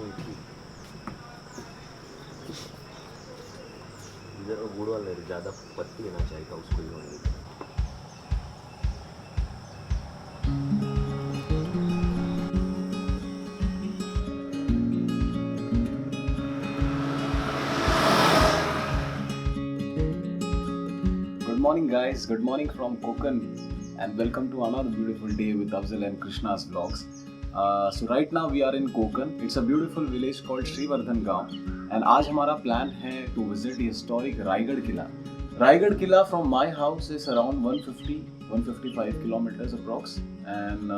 मीठी। इधर वो गुड़ वाला ज़्यादा पत्ती है ना चाय का, उसको ही होने देते। Good morning guys, good morning from Konkan and welcome to another beautiful day with Afzal and Krishna's vlogs. So right now we are in Konkan. It's a beautiful village called Srivardhan Gaon and आज हमारा plan है to visit the historic Raigad Killa. Raigad Killa from my house is around 155 kilometers approx and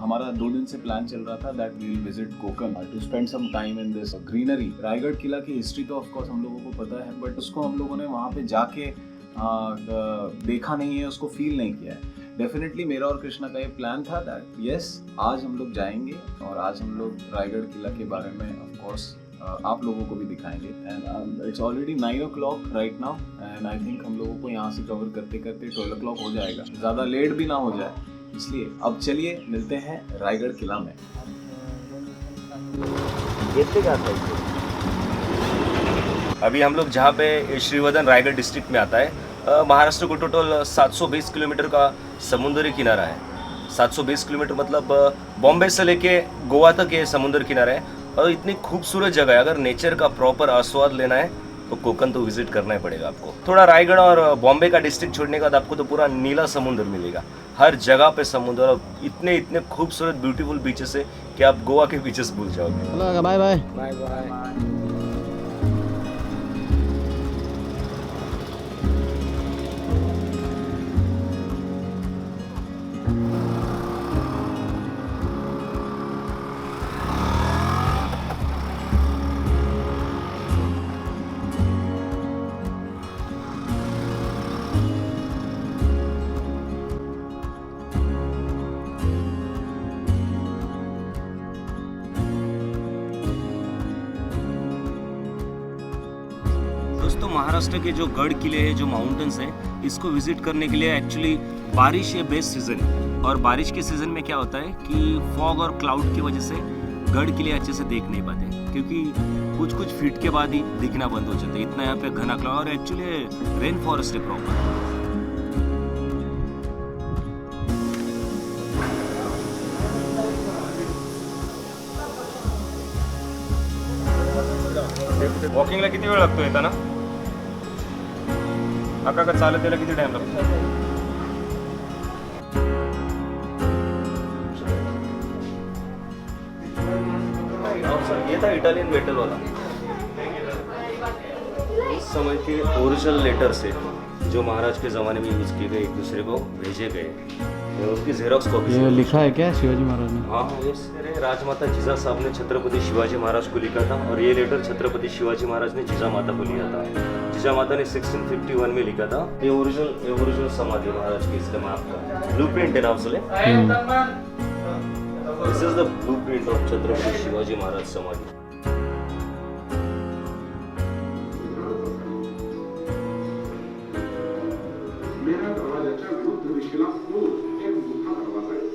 हमारा 2 दिन से plan चल रहा था that we will visit Konkan to spend some time in this greenery. Raigarh किला की history तो of course हम लोगों को पता है but उसको हम लोगों ने वहाँ पे जाके देखा नहीं है, उसको फील नहीं किया है। डेफिनेटली मेरा और कृष्णा का ये प्लान था दैट यस आज हम लोग जाएंगे और आज हम लोग रायगढ़ किला के बारे में ऑफ कोर्स आप लोगों को भी दिखाएंगे and it's already 9 o'clock right now and I think हम लोगों को यहाँ से कवर करते करते 12 o'clock हो जाएगा, ज़्यादा लेट भी ना हो जाए, इसलिए अब चलिए मिलते हैं रायगढ़ किला में। अभी हम लोग जहाँ पे श्रीवर्धन रायगढ़ डिस्ट्रिक्ट में आता है, महाराष्ट्र को टोटल 720 किलोमीटर का समुद्री किनारा है। 720 किलोमीटर मतलब बॉम्बे से लेके गोवा तक ये समुद्र किनारा है और इतनी खूबसूरत जगह है। अगर नेचर का प्रॉपर आस्वाद लेना है तो कोकन तो विजिट करना ही पड़ेगा आपको। थोड़ा रायगढ़ और बॉम्बे का डिस्ट्रिक्ट छोड़ने के बाद आपको तो पूरा नीला समुद्र मिलेगा, हर जगह पे समुद्र और इतने इतने खूबसूरत ब्यूटीफुल बीचेस है कि आप गोवा के बीचेस भूल जाओगे। Bye bye bye bye. दोस्तों महाराष्ट्र के जो गढ़ किले हैं, जो माउंटेन्स हैं, इसको विजिट करने के लिए एक्चुअली बारिश ये बेस्ट सीज़न है। और बारिश के सीज़न में क्या होता है कि फॉग और क्लाउड की वजह से गढ़ किले अच्छे से देख नहीं पाते, क्योंकि कुछ कुछ फीट के बाद ही दिखना बंद हो जाता है, इतना यहाँ पे घना क्लाउड और एक्चुअली रेन फॉरेस्ट है प्रॉपर। वॉकिंगला किती वेळ लागतो येताना? का चालत यायला किती टाइम लागतो? ये था इटालियन मेटल वाला, इस समय के ओरिजिनल लेटर्स है जो महाराज के ज़माने में यूज़ किए गए, एक दूसरे को भेजे गए, उसकी जेरोक्स कॉपी। ये लिखा है क्या शिवाजी महाराज ने? हाँ, ये राजमाता जिजा साहब ने छत्रपति शिवाजी महाराज को लिखा था और ये लेटर छत्रपति शिवाजी महाराज ने जिजा माता को लिया था। जिजा माता ने 1651 में लिखा था। ये ओरिजिनल समाधि महाराज की, इसका मैं आपका ब्लूप्रिंट है ना आपसे। This is the blueprint of Chhatrapati Shivaji Maharaj Samadhi. मेरा दरवाजाच्या विरुद्ध दिशेला खोल एक मोठा दरवाजा आहे।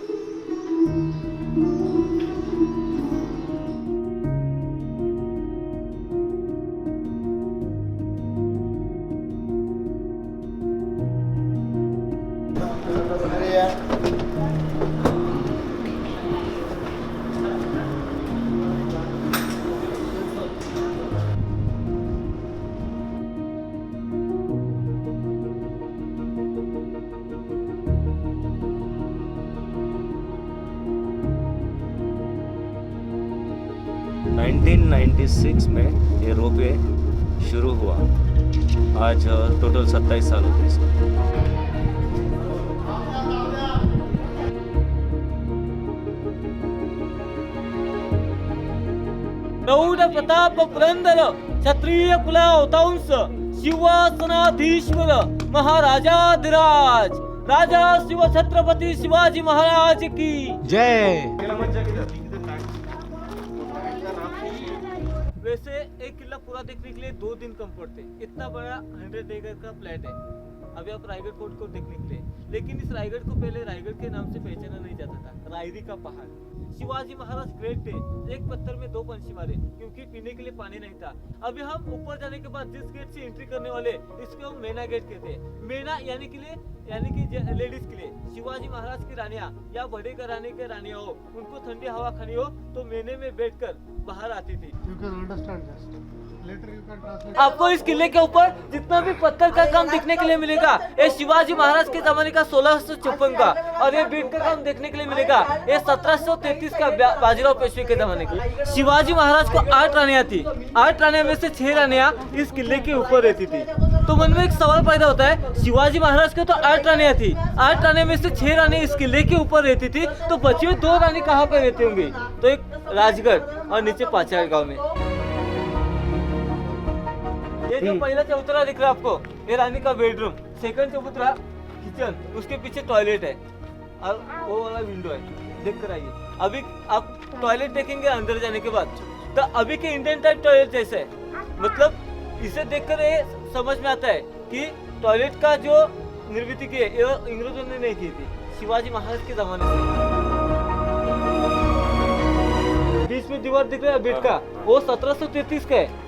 नाइनटीन 96 में ये रोपवे शुरू हुआ। आज टोटल 27 साल होते हैं इसको। प्रौढ प्रताप पुरंदर क्षत्रिय कुलावतांश सिंहासनाधीश्वर महाराजाधिराज राजा शिव छत्रपति शिवाजी महाराज की जय। वैसे एक किला पूरा देखने के लिए 2 दिन कम पड़ते, इतना बड़ा 100 एकड़ का फ्लैट है। अभी आप रायगढ़ फोर्ट को देखने के लिए, लेकिन इस रायगढ़ को पहले रायगढ़ के नाम से पहचाना नहीं जाता था, रायरी का पहाड़। शिवाजी महाराज ग्रेट थे, एक पत्थर में 2 पंछी मारे, क्योंकि पीने के लिए पानी नहीं था। अभी हम ऊपर जाने के बाद जिस गेट से एंट्री करने वाले, इसको हम मेना गेट कहते हैं। मेना यानी कि लेडीज के लिए। शिवाजी महाराज की रानियां या बड़े घराने के रानियां हो, उनको ठंडी हवा खानी हो तो मेने में बैठकर बाहर आती थी। You can understand just. Later you can translate. आपको इस किले के ऊपर जितना भी पत्थर का काम देखने के लिए मिलेगा, ये शिवाजी महाराज के जमाने का 1656 का, और ये बीट का काम देखने के लिए मिलेगा ये 1733 का बाजीराव पेशवे के जमाने की। शिवाजी महाराज को 8 रानियां थी, 8 रानियां में से 6 रानियां इस किले के ऊपर रहती थी। तो मन में एक सवाल पैदा होता है, शिवाजी महाराज के तो 8 रानियां थी, 8 रानियां में से 6 रानियां इस किले के ऊपर रहती थी, तो बची हुई 2 रानी कहाँ पे रहती होंगी? तो एक राजगढ़ और नीचे पाचाड़ गाँव में। ये जो पहला चबूतरा दिख रहा है आपको, ये रानी का बेडरूम, सेकंड चबूतरा किचन, उसके पीछे टॉयलेट है और वो वाला विंडो है, देख कर आइए। अभी आप टॉयलेट देखेंगे अंदर जाने के बाद, तो अभी के इंडियन टाइप टॉयलेट जैसे है। मतलब इसे देखकर ये समझ में आता है कि टॉयलेट का जो निर्मित की है ये अंग्रेजों ने नहीं की थी, शिवाजी महाराज के जमाने से। बीच में दीवार दिख रहा है बीट का, वो 1733 का है।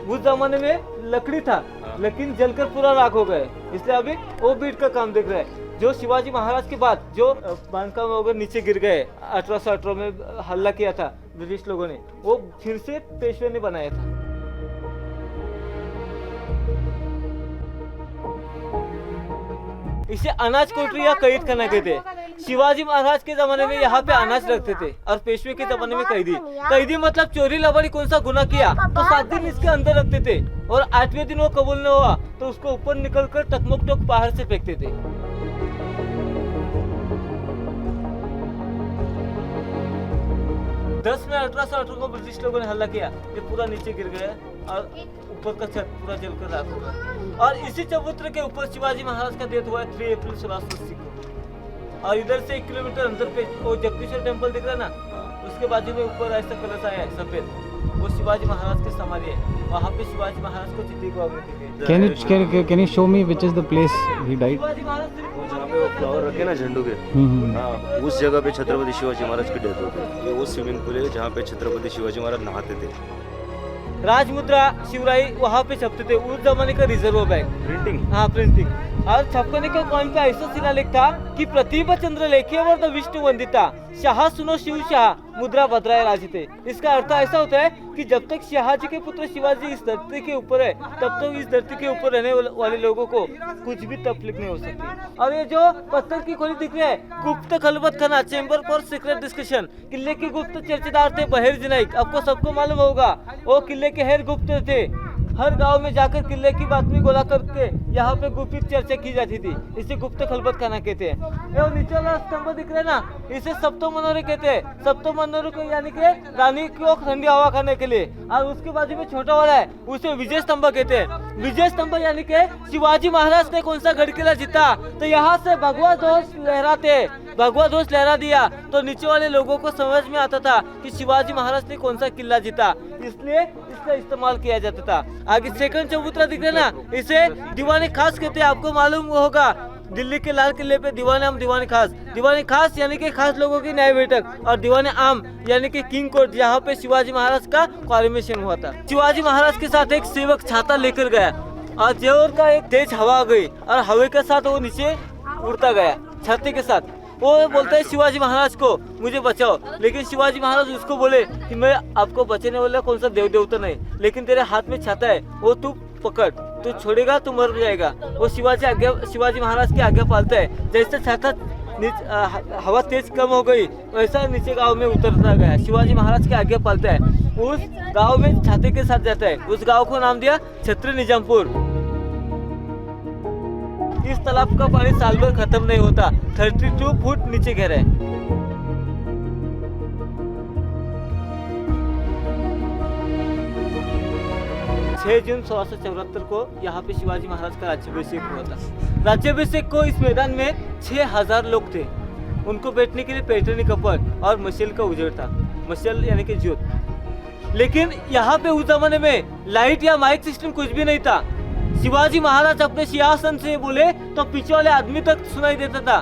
उस जमाने में लकड़ी था, लेकिन जलकर पूरा राख हो गए, इसलिए अभी वो बीट का काम दिख रहा है। जो शिवाजी महाराज के बाद जो बांधकाम वगैरह नीचे गिर गए, 1818 में हल्ला किया था ब्रिटिश लोगों ने, वो फिर से पेशवे ने बनाया था। इसे अनाज कोठरी या कैद खाना कहते हैं। शिवाजी महाराज के जमाने में यहाँ पे अनाज रखते थे, और पेशवे के जमाने में कैदी। कैदी मतलब चोरी लबाड़ी कौन सा गुनाह किया तो 7 दिन इसके अंदर रखते थे, और 8वें दिन वो कबूल न हुआ तो उसको ऊपर निकलकर टकमक पहाड़ से फेंकते थे। 10 में 1818 को ब्रिटिश लोगों ने हमला किया, ये पूरा नीचे गिर गया और ऊपर का छत पूरा जलकर राख हो गया। और इसी चबूतरे के ऊपर शिवाजी महाराज का डेथ हुआ है 3 अप्रैल 1680 को। और इधर से 1 किलोमीटर अंदर पे वो जगदीश्वर टेम्पल दिख रहा है ना, उसके बाजू में ऊपर ऐसा कलश आया है सफेद, वो शिवाजी महाराज के समाधि है। वहाँ पे शिवाजी महाराज को चिट्ठी को Can you show me which is the place he died? Shivaji Maharaj सिर्फ जहाँ पे वो फ्लावर रखे ना झंडू के, हाँ, उस जगह पे छत्रपति शिवाजी महाराज की डेथ हो गई। ये वो स्विमिंग पूल है जहाँ पे छत्रपति शिवाजी महाराज नहाते थे। राजमुद्रा शिवराई वहाँ पे छपते थे, उस जमाने का रिजर्व बैंक प्रिंटिंग, हाँ प्रिंटिंग। और छपने के कॉइन पे ऐसा शिलालेख था कि प्रतिभा चंद्र लेखेवर द विष्णु वंदिता शाह सुनो शिव शाह मुद्रा भद्राय राजिते। इसका अर्थ ऐसा होता है कि जब तक शाहजी के पुत्र शिवाजी इस धरती के ऊपर है, तब तक इस धरती के ऊपर रहने वाले लोगों को कुछ भी तकलीफ नहीं हो सकती। और ये जो पत्थर की खोली दिख रही है, गुप्त खलबत खाना, चेंबर फॉर सीक्रेट डिस्कशन, किले के गुप्त चर्चादार थे बहेर जिनाइक। आपको सबको मालूम होगा वो किले के हेर गुप्त थे। हर गांव में जाकर किले की बातमी गोला करके यहाँ पे गुप्त चर्चा की जाती थी, इसे गुप्त खलबत खाना कहते हैं। ये नीचे वाला स्तंभ दिख रहा है ना, इसे सप्तो मनोरे कहते हैं। सप्तो मनोरे को यानी कि रानी को ठंडी हवा खाने के लिए, और उसके बाजू में छोटा वाला है उसे विजय स्तंभ कहते हैं। विजय स्तंभ यानी कि शिवाजी महाराज ने कौन सा गढ़ किला जीता तो यहाँ से भगवा ध्वज लहराते, भगवा ध्वज लहरा दिया तो नीचे वाले लोगों को समझ में आता था कि शिवाजी महाराज ने कौन सा किला जीता, इसलिए इसका इस्तेमाल किया जाता था। आगे सेकंड चबूतरा दिख रहा है ना, इसे दीवाने खास कहते हैं। आपको मालूम होगा दिल्ली के लाल किले पे दीवाने आम दीवाने खास, दीवाने खास यानी कि खास लोगों की न्याय बैठक, और दीवाने आम यानी कि किंग कोर्ट, जहाँ पे शिवाजी महाराज का कॉरोनेशन हुआ था। शिवाजी महाराज के साथ एक सेवक छाता लेकर गया और जोर का एक तेज हवा आ गई और हवा के साथ वो नीचे उड़ता गया छाते के साथ। वो बोलता है शिवाजी महाराज को मुझे बचाओ, लेकिन शिवाजी महाराज उसको बोले कि मैं आपको बचाने वाला कौन सा देव देवता नहीं, लेकिन तेरे हाथ में छाता है वो तू पकड़, तू छोड़ेगा तो मर जाएगा। वो शिवाजी महाराज की आज्ञा पालता है। जैसे छाता हवा तेज कम हो गई वैसा नीचे गांव में उतरता गया। शिवाजी महाराज की आज्ञा पालता है, उस गांव में छाते के साथ जाता है। उस गांव को नाम दिया छत्री निजामपुर। इस तालाब का पानी साल भर खत्म नहीं होता, 32 फुट नीचे गहरा है। जून 1674 को यहाँ पे शिवाजी महाराज का राज्याभिषेक हुआ था। राज्याभिषेक को इस मैदान में 6000 लोग थे। उनको बैठने के लिए पैठनी कपट और मशाल का उजेड़ था, मशाल यानी कि ज्योत। लेकिन यहाँ पे उस जमाने में लाइट या माइक सिस्टम कुछ भी नहीं था। शिवाजी महाराज अपने सिंहासन से बोले तो पीछे वाले आदमी तक सुनाई देता था,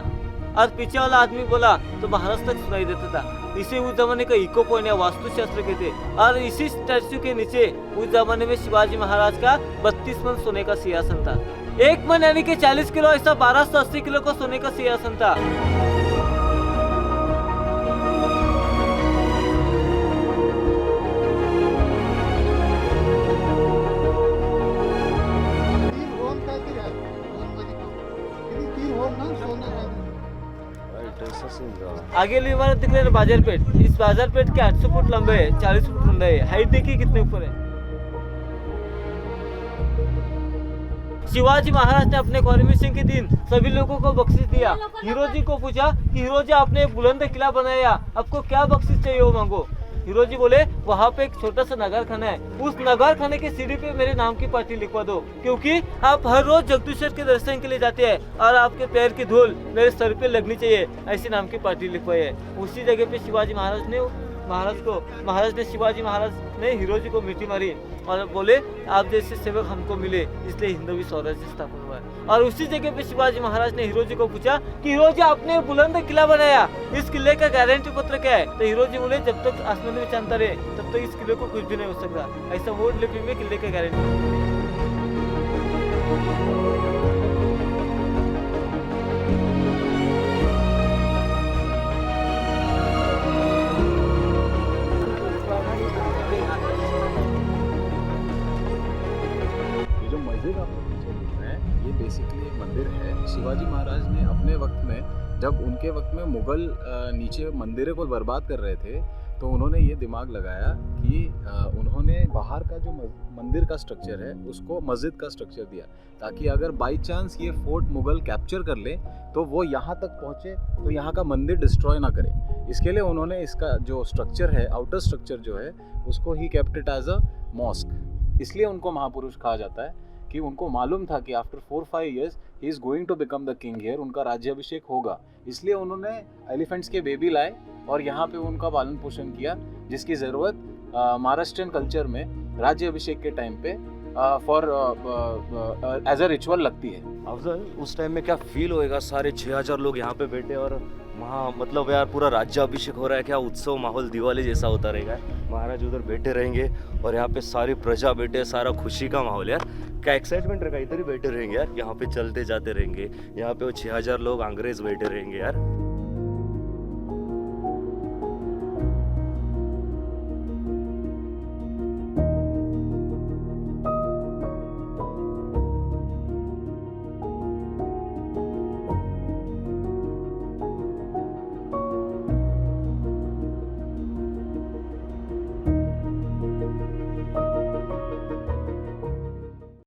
और पीछे वाला आदमी बोला तो महाराज तक सुनाई देता था। इसे उस जमाने का इको पॉइंट या वास्तुशास्त्र कहते। और इसी स्टैच्यू के नीचे उस जमाने में शिवाजी महाराज का 32 मन सोने का सिंहासन था। 1 मन यानी कि 40 किलो, ऐसा 1280 किलो का सोने का सिंहासन था। तीन होल काहीतरी आहे होलमध्ये किती तीन होल ना सोनं काहीतरी आगे इमारत दिख रही है बाजारपेट। इस बाजारपेट के 800 फुट लंबे है, 40 फुट ऊंचा है। हाइट देखिए कितने ऊपर है। शिवाजी महाराज ने अपने कॉर्मिशन के दिन सभी लोगों को बख्शिश दिया। हीरो जी को पूछा कि हीरो जी आपने बुलंद किला बनाया, आपको क्या बख्शिश चाहिए वो मांगो। हीरो जी बोले वहाँ पे एक छोटा सा नगर खाना है, उस नगर खाने के सीढ़ी पे मेरे नाम की पार्टी लिखवा दो, क्योंकि आप हर रोज जगदीश्वर के दर्शन के लिए जाते हैं और आपके पैर की धूल मेरे सर पे लगनी चाहिए, ऐसी नाम की पार्टी लिखवाई है। उसी जगह पे शिवाजी महाराज ने शिवाजी महाराज ने हीरो जी को मिट्टी मारी और बोले आप जैसे सेवक हमको मिले, इसलिए हिंदवी स्वराज्य स्थापन हुआ है। और उसी जगह पे शिवाजी महाराज ने हीरो जी को पूछा कि हीरो जी आपने बुलंद किला बनाया, इस किले का गारंटी पत्र क्या है। तो हीरो जी बोले जब तक आसमान में चांद रहे तब तक इस किले को कुछ भी नहीं हो सकता, ऐसा वोट लिपि में किले का गारंटी। ये जो मस्जिद आप लोग पीछे देख रहे हैं, ये बेसिकली एक मंदिर है। शिवाजी महाराज ने अपने वक्त में, जब उनके वक्त में मुगल नीचे मंदिरों को बर्बाद कर रहे थे, तो उन्होंने ये दिमाग लगाया कि उन्होंने बाहर का जो मंदिर का स्ट्रक्चर है उसको मस्जिद का स्ट्रक्चर दिया, ताकि अगर बाई चांस ये फोर्ट मुगल कैप्चर कर ले तो वो यहाँ तक पहुँचे तो यहाँ का मंदिर डिस्ट्रॉय ना करे। इसके लिए उन्होंने इसका जो स्ट्रक्चर है, आउटर स्ट्रक्चर जो है, उसको ही kept it as a mosque. इसलिए उनको महापुरुष कहा जाता है कि उनको मालूम था कि आफ्टर 4-5 years ही is going to become the king here, उनका राज्याभिषेक होगा। इसलिए उन्होंने एलिफेंट्स के बेबी लाए और यहाँ पे उनका पालन पोषण किया, जिसकी ज़रूरत महाराष्ट्रियन कल्चर में राज्याभिषेक के टाइम पे फॉर एज अ रिचुअल लगती है। अफजल, उस टाइम में क्या फील होएगा, सारे 6000 लोग यहाँ पे बैठे और मतलब यार पूरा राज्याभिषेक हो रहा है, क्या उत्सव माहौल दिवाली जैसा होता रहेगा। महाराज उधर बैठे रहेंगे और यहाँ पे सारी प्रजा बैठे, सारा खुशी का माहौल यार, क्या एक्साइटमेंट रहेगा। इधर ही बैठे रहेंगे यार, यहाँ पे चलते जाते रहेंगे, यहाँ पे वो 6000 लोग अंग्रेज बैठे रहेंगे यार।